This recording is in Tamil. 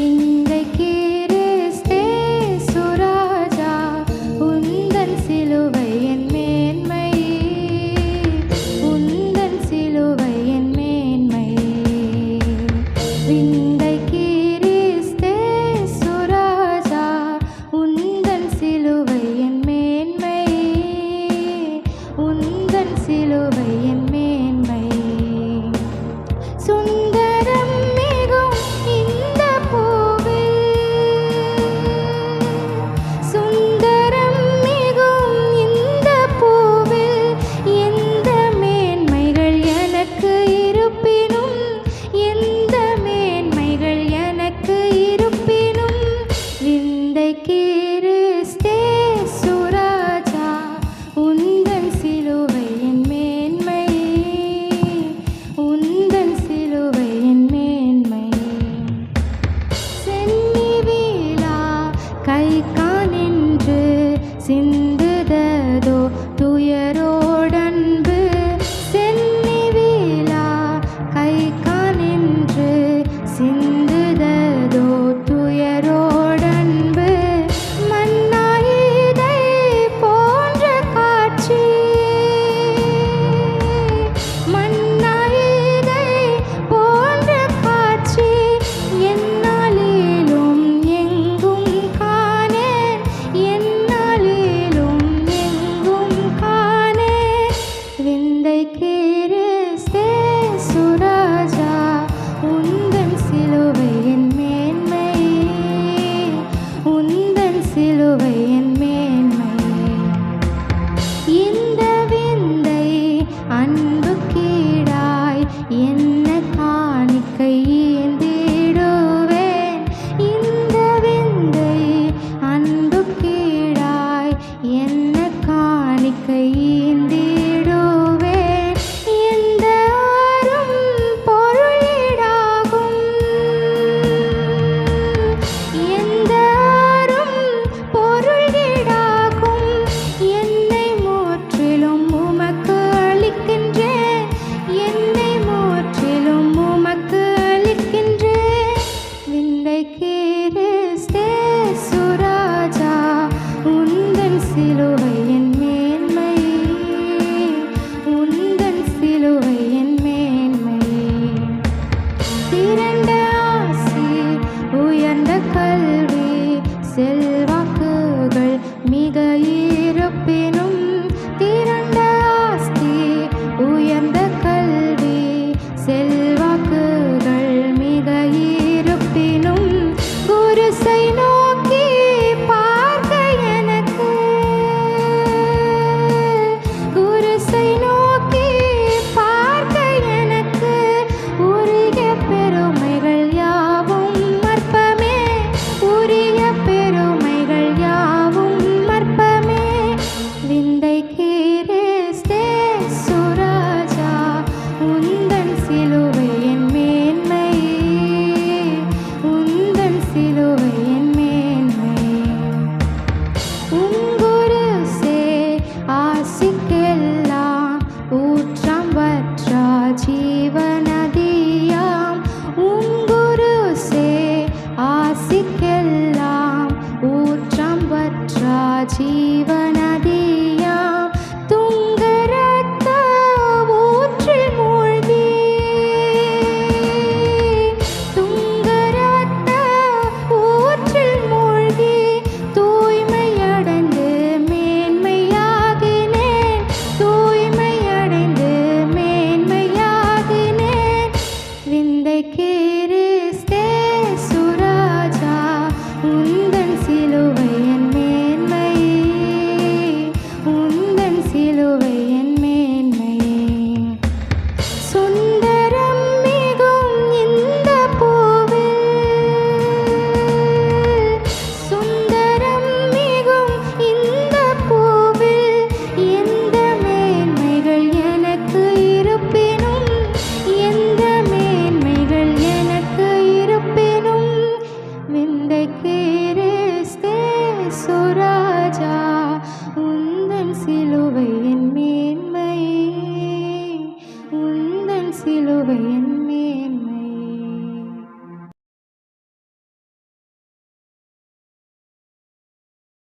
இன்றைக்கு கிறிஸ்தேசு ராஜா உந்தன் சிலுவை என் மேன்மை, உந்தன் சிலுவை என் மேன்மை. இன்றைக்கு கிறிஸ்தேசு ராஜா உந்தன் சிலுவை என் மேன்மை, உந்தன் சிலுவை என் மேன்மை. சுந்தரம் மிகும் இந்த பூவில், சுந்தரம் மிகும் இந்த பூவில் எந்த மேன்மைகள் எனக்கு இருப்பினும், எந்த மேன்மைகள் எனக்கு இருப்பினும் விந்தை கிறிஸ்தேசு ராஜா உந்தன் சிலுவை என் மேன்மை, உந்தன் சிலுவை என் மேன்மை. சென்னி வீழா கை காணென்று